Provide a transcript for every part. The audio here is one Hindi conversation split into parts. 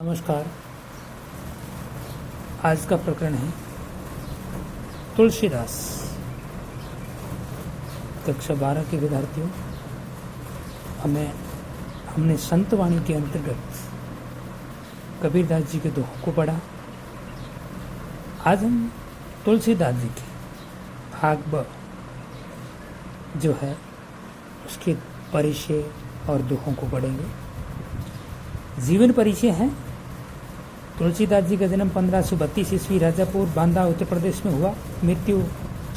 नमस्कार। आज का प्रकरण है तुलसीदास। कक्षा 12 के विद्यार्थियों, हमने संतवाणी के अंतर्गत कबीरदास जी के दोहों को पढ़ा। आज हम तुलसीदास जी के भाग ब जो है उसके परिचय और दोहों को पढ़ेंगे। जीवन परिचय है। तुलसीदास जी का जन्म 1532 ईस्वी राजापुर बांदा उत्तर प्रदेश में हुआ। मृत्यु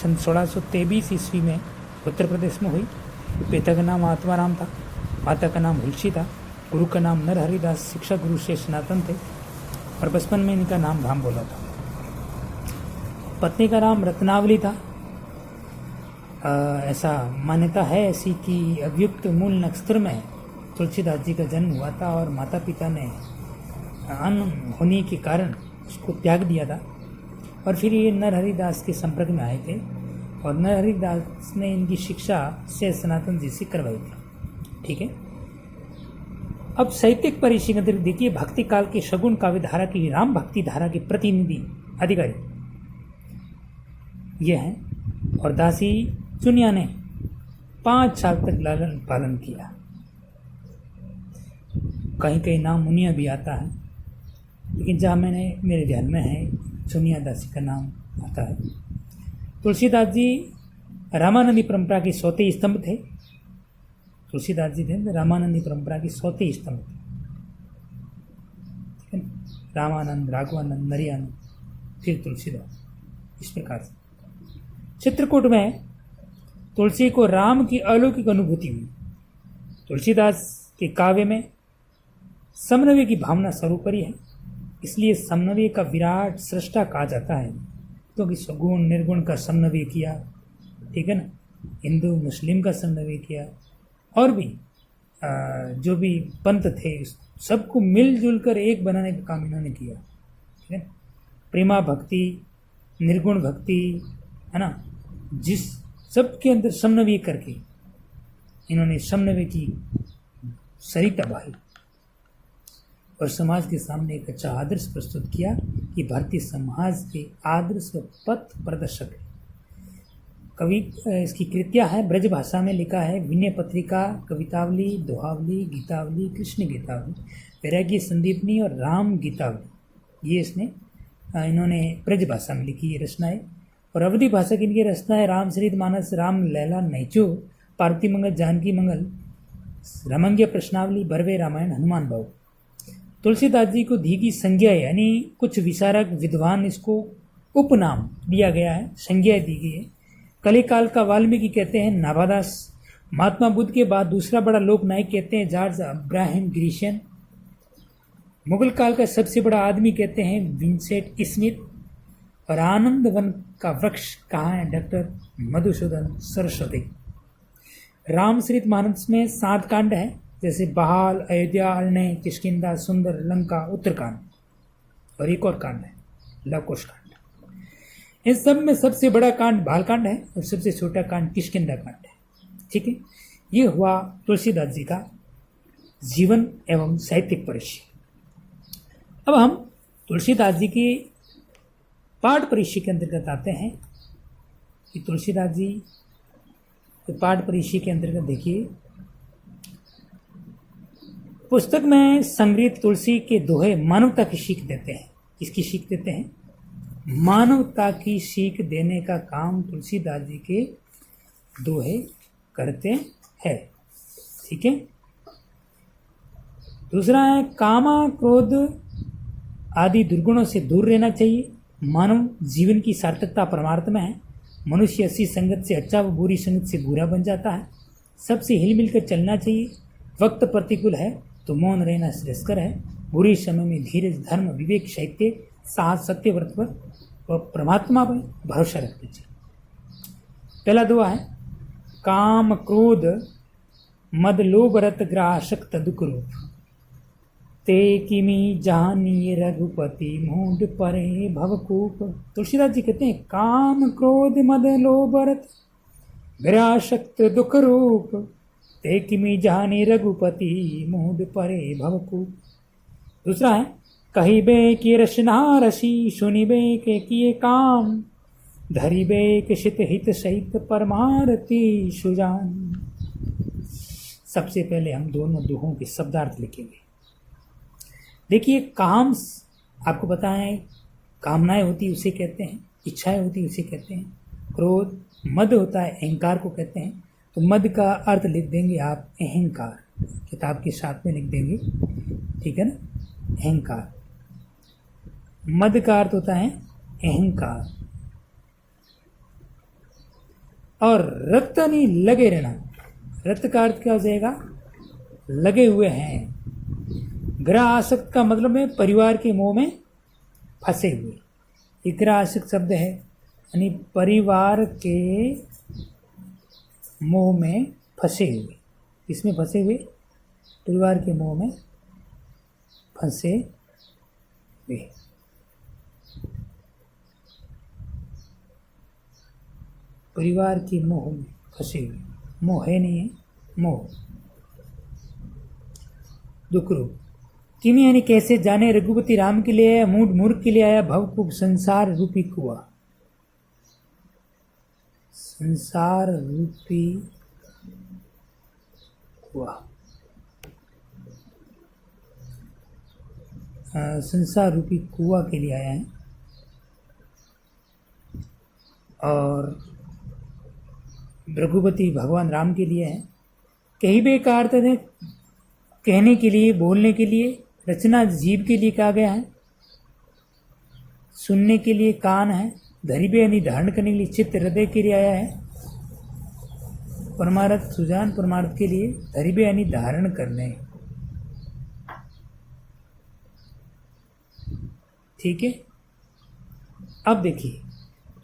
सन 1623 ईस्वी में उत्तर प्रदेश में हुई। पिता का नाम आत्माराम था, माता का नाम हुलसी था, गुरु का नाम नरहरिदास, शिक्षा गुरु से सनातन थे और बचपन में इनका नाम धाम बोला था। पत्नी का नाम रत्नावली था। ऐसा मान्यता है ऐसी कि अभियुक्त मूल नक्षत्र में तुलसीदास जी का जन्म हुआ था और माता पिता ने अन्न होने के कारण उसको त्याग दिया था और फिर ये नरहरिदास के संपर्क में आए थे और नरहरिदास ने इनकी शिक्षा से सनातन जी से करवाई थी। ठीक है। अब साहित्यिक परिचय के अंतर्गत देखिए, भक्ति काल के शगुन काव्य धारा की, राम भक्ति धारा के प्रतिनिधि अधिकारी ये हैं और दासी चुनिया ने 5 साल तक लालन पालन किया। कहीं कहीं नाम मुनिया भी आता है, लेकिन जहाँ मेरे ध्यान में है चुनिया दासी का नाम आता है। तुलसीदास जी रामानंदी परंपरा के सौते स्तंभ थे। तुलसीदास जी थे रामानंदी परंपरा के सौते स्तंभ थे। ठीक है। रामानंद, राघवानंद, नरियानंद, फिर तुलसीदास, इस प्रकार से। चित्रकूट में तुलसी को राम की अलौकिक अनुभूति हुई। तुलसीदास के काव्य में समन्वय की भावना सर्वोपरि है, इसलिए समन्वय का विराट सृष्टा कहा जाता है, क्योंकि सगुण निर्गुण का समन्वय किया। ठीक है ना। हिंदू मुस्लिम का समन्वय किया और भी जो भी पंथ थे सबको मिलजुल कर एक बनाने का काम इन्होंने किया। ठीक है। प्रेमा भक्ति, निर्गुण भक्ति, है ना, जिस सबके अंदर समन्वय करके इन्होंने समन्वय की सरिता बहाई और समाज के सामने एक अच्छा आदर्श प्रस्तुत किया कि भारतीय समाज के आदर्श व पथ प्रदर्शक है। कवि इसकी कृतियाँ है, ब्रज भाषा में लिखा है। विनय पत्रिका, कवितावली, दोहावली, गीतावली, कृष्ण गीतावली, वैराग्य संदीपनी और राम गीतावली, ये इन्होंने ब्रज भाषा में लिखी ये रचनाएं। और अवधि भाषा की इनकी रचनाएं रामचरित मानस, राम लैला नैचो, पार्वती मंगल, जानकी मंगल, रमंग्य प्रश्नावली, बरवे रामायण, हनुमान भाव। तुलसीदास जी को दी की संज्ञा, यानी कुछ विचारक विद्वान इसको उपनाम दिया गया है, संज्ञा दी गई है। कलिकाल का वाल्मीकि कहते हैं नाभादास। महात्मा बुद्ध के बाद दूसरा बड़ा लोक नायक कहते हैं जॉर्ज अब्राहम ग्रीशियन। मुगल काल का सबसे बड़ा आदमी कहते हैं विंसेंट स्मिथ। और आनंद वन का वृक्ष कहाँ है? डॉक्टर मधुसूदन सरस्वती। रामचरित मानस में 7 कांड है, जैसे बहाल, अयोध्या, अरण्य, किष्किंधा, सुंदर, लंका, उत्तरकांड और एक और कांड है लवकुश कांड। इन सब में सबसे बड़ा कांड बालकांड है और सबसे छोटा कांड किष्किंधा कांड है। ठीक है। ये हुआ तुलसीदास जी का जीवन एवं साहित्यिक परिचय। अब हम तुलसीदास जी के पाठ परिचय के अंतर्गत आते हैं कि तुलसीदास जी के पाठ परिचय के अंतर्गत देखिए, पुस्तक में संग्रहित तुलसी के दोहे मानवता की सीख देते हैं। किसकी सीख देते हैं? मानवता की सीख देने का काम तुलसीदास जी के दोहे करते हैं। ठीक है। दूसरा है, कामा क्रोध आदि दुर्गुणों से दूर रहना चाहिए। मानव जीवन की सार्थकता परमार्थ में है। मनुष्य अच्छी संगत से अच्छा व बुरी संगत से बुरा बन जाता है। सबसे हिल मिल कर चलना चाहिए। वक्त प्रतिकूल है तो मौन रहना श्रेयस्कर है। बुरे समय में धीरज, धर्म, विवेक, साहित्य, साहस, सत्य व्रत पर व परमात्मा पर भरोसा रखना चाहिए। पहला दुआ है, काम क्रोध मद लोभ रत ग्रासक्त दुख रूप, ते किमी जानी रघुपति मूड परे भवकूप। तुलसीदास जी कहते हैं काम क्रोध मद लोभ रत ग्रासक्त दुख रूप, ते किमी जानी रघुपति मूड परे भवकूप। दूसरा है कहिबे की रचना रसी सुनिबे के किए काम धरिबे के शित हित सहित परमारती सुजान। सबसे पहले हम दोनों दोहों के शब्दार्थ लिखेंगे। देखिए, काम आपको पता है, कामनाएं होती उसे कहते हैं, इच्छाएं होती उसे कहते हैं। क्रोध, मद होता है, अहंकार को कहते हैं। तो मद का अर्थ लिख देंगे आप अहंकार, किताब के साथ में लिख देंगे, ठीक है ना। अहंकार, मद का अर्थ होता है अहंकार। और रत नहीं लगे रहना, रत का अर्थ क्या हो जाएगा, लगे हुए हैं। ग्रह आसक्त का मतलब है परिवार के मोह में फंसे हुए। ये ग्रह आसक्त शब्द है, यानी परिवार के मोह में फंसे हुए। किसमें फंसे हुए, परिवार के मोह में फंसे हुए। परिवार के मोह में फंसे हुए, मोह है नहीं है, मोह दुख रूप। किमी यानी कैसे जाने रघुपति राम के लिए आया, मूढ़ मूर्ख के लिए आया भवकुब संसार रूपी कुआ। संसार रूपी कुआ, संसार रूपी कुआ के लिए आया है। और रघुपति भगवान राम के लिए है। कहीं भी का अर्थ है कहने के लिए, बोलने के लिए। रचना जीव के लिए कहा गया है। सुनने के लिए कान है। धरिबे यानी धारण करने के लिए चित्त, हृदय के लिए आया है। परमार्थ सुजान, परमार्थ के लिए। धरिबे यानी धारण करने, ठीक है। अब देखिए,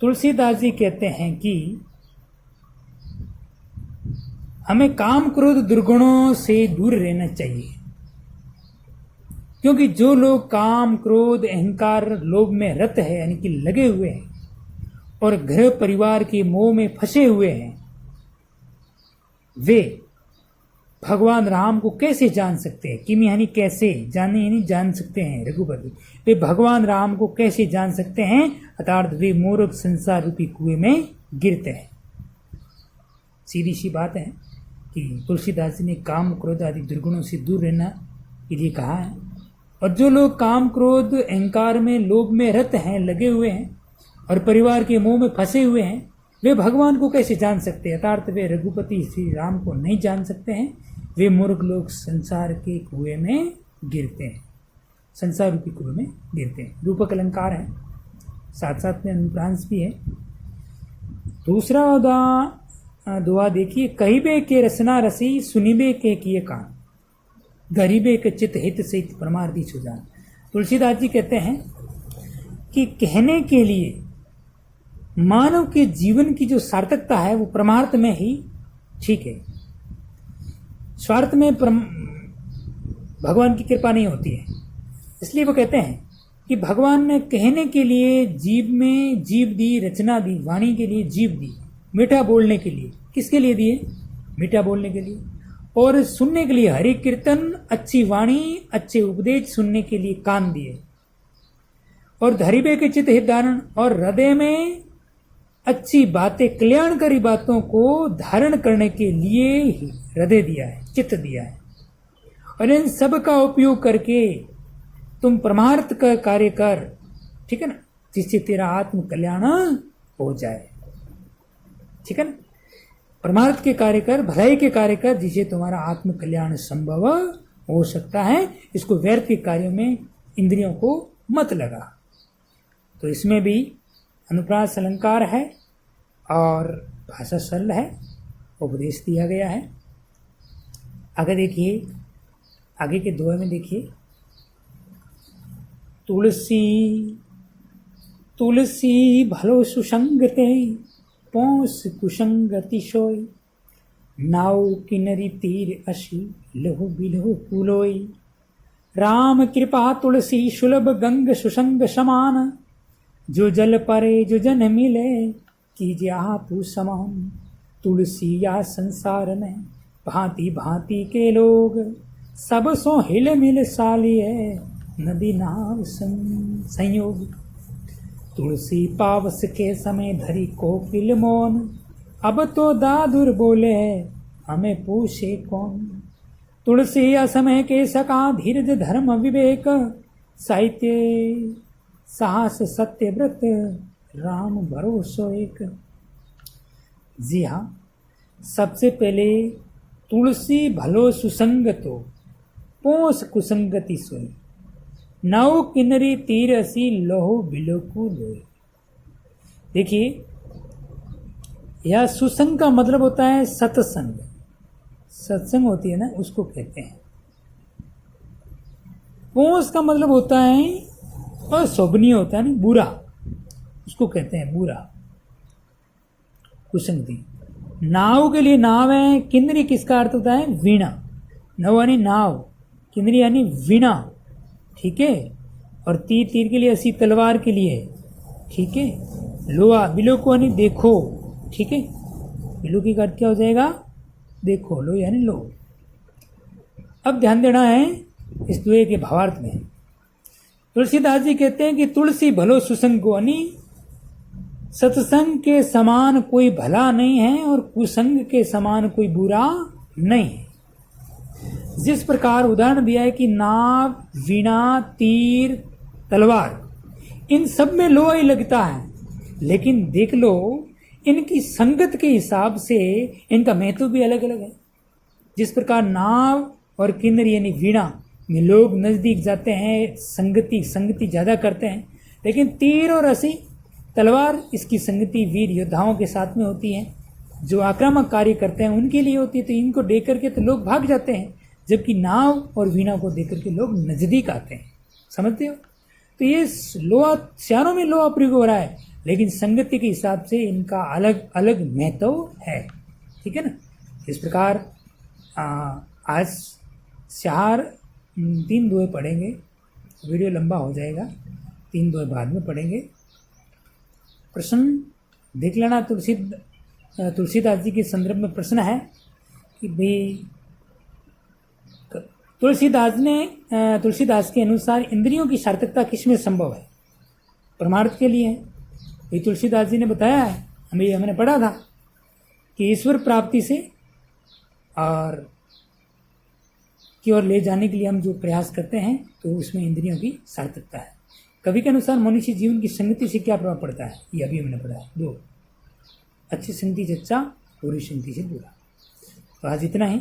तुलसीदास जी कहते हैं कि हमें काम क्रोध दुर्गुणों से दूर रहना चाहिए, क्योंकि जो लोग काम क्रोध अहंकार लोभ में रत है, यानी कि लगे हुए हैं, और घर परिवार के मोह में फंसे हुए हैं, वे भगवान राम को कैसे जान सकते हैं। किम यानी कैसे, जाने यानी जान सकते हैं। रघुपति वे भगवान राम को कैसे जान सकते हैं, अर्थात वे मूर्ख संसार रूपी कुएं में गिरते हैं। सीधी सी बात है कि तुलसीदास जी ने काम क्रोध आदि दुर्गुणों से दूर रहना के लिए कहा है। और जो लोग काम क्रोध अहंकार में लोभ में रत हैं, लगे हुए हैं, और परिवार के मोह में फंसे हुए हैं, वे भगवान को कैसे जान सकते हैं, अर्थात वे रघुपति श्री राम को नहीं जान सकते हैं। वे मूर्ख लोग संसार के कुएं में गिरते हैं, संसार रूपी कुएं में गिरते हैं। रूपक अलंकार है, साथ साथ में अनुप्रांस भी है। दूसरा दुआ देखिए, कहिबे के रसना रसी सुनिबे के किए कान गरीबे के चित हित सहित परमार्थी सुजान। तुलसीदास जी कहते हैं कि कहने के लिए मानव के जीवन की जो सार्थकता है वो परमार्थ में ही ठीक है। स्वार्थ में भगवान की कृपा नहीं होती है। इसलिए वो कहते हैं कि भगवान ने कहने के लिए जीव में जीव दी, रचना दी, वाणी के लिए जीव दी, मीठा बोलने के लिए। किसके लिए दिए, मीठा बोलने के लिए। और सुनने के लिए हरि कीर्तन, अच्छी वाणी, अच्छे उपदेश सुनने के लिए कान दिए। और धरिबे के चित्त हित धारण, और हृदय में अच्छी बातें, कल्याणकारी बातों को धारण करने के लिए हृदय दिया है, चित्त दिया है। और इन सब का उपयोग करके तुम परमार्थ का कार्य कर, ठीक है ना, जिससे तेरा आत्म कल्याण हो जाए, ठीक है ना। परमार्थ के कार्य कर, भलाई के कार्य कर, जिससे तुम्हारा आत्म कल्याण संभव हो सकता है। इसको व्यर्थ के कार्यों में इंद्रियों को मत लगा। तो इसमें भी अनुप्रास अलंकार है और भाषा सरल है, उपदेश दिया गया है। आगे देखिए, आगे के दोहे में देखिए, तुलसी तुलसी भलो सुसंगते पौस कुसंगति सोई नाव किनरी तीर असी लहु बिलहु पुलोई। राम कृपा तुलसी सुलभ गंग सुसंग समान जो जल परे जो जन मिले कीजिए आपू समान। तुलसी या संसार में भांति भांति के लोग सब सो हिल मिल सालिए नदी नाव संयोग। तुलसी पावस के समय धरी कोकिल मौन, अब तो दादुर बोले हमें पूछे कौन। तुलसी असमय के सका धीरज धर्म विवेक, साहित्य साहस सत्य व्रत राम भरोसो एक। जी हाँ, सबसे पहले तुलसी भलो सुसंगतो पोस कुसंगति सोई, नौ किन्नरी तीर असी लोहो बिलोकु लोई। देखिए, यह सुसंग का मतलब होता है सत्संग। सत्संग होती है ना, उसको कहते हैं। पोस का मतलब होता है अशोभनीय, होता है ना, बुरा, उसको कहते हैं बुरा, कुसंगति। नाव के लिए नाव है। किन्नरी किसका अर्थ होता है? वीणा। नव यानी नाव, किन्नरी यानी वीणा, ठीक है। और तीर, तीर के लिए असी तलवार के लिए, ठीक है। लोहा, बिलोको यानी देखो, ठीक है। बिलोकी का अर्थ क्या हो जाएगा? देखो, लो यानी लो। अब ध्यान देना है इस दुए के भावार्थ में। तुलसीदास जी कहते हैं कि तुलसी भलो सुसंग को, यानी सत्संग के समान कोई भला नहीं है और कुसंग के समान कोई बुरा नहीं है। जिस प्रकार उदाहरण दिया है कि नाव, वीणा, तीर, तलवार, इन सब में लोहा ही लगता है, लेकिन देख लो इनकी संगत के हिसाब से इनका महत्व भी अलग अलग है। जिस प्रकार नाव और किन्नरी यानी वीणा में लोग नज़दीक जाते हैं, संगति ज़्यादा करते हैं, लेकिन तीर और रस्सी, तलवार, इसकी संगति वीर योद्धाओं के साथ में होती है, जो आक्रामक कार्य करते हैं उनके लिए होती है। तो इनको देख करके तो लोग भाग जाते हैं, जबकि नाव और वीणा को देख करके लोग नज़दीक आते हैं। समझते हो? तो ये लोहा, चारों में लोहा प्रयोग हो रहा है, लेकिन संगति के हिसाब से इनका अलग अलग महत्व है, ठीक है ना। इस प्रकार आज 3 दोहे पढ़ेंगे, वीडियो लंबा हो जाएगा, 3 दोहे बाद में पढ़ेंगे। प्रश्न देख लेना। तुलसीदास जी के संदर्भ में प्रश्न है कि भाई तुलसीदास के अनुसार इंद्रियों की सार्थकता किसमें संभव है? परमार्थ के लिए है। ये तुलसीदास जी ने बताया है, हमने पढ़ा था कि ईश्वर प्राप्ति से और की ओर ले जाने के लिए हम जो प्रयास करते हैं, तो उसमें इंद्रियों की सार्थकता है। कवि के अनुसार मनुष्य जीवन की संगति से क्या प्रभाव पड़ता है? ये अभी हमने पढ़ा है। 2, अच्छी संगति से अच्छा, बुरी संगति से बुरा। तो आज इतना ही।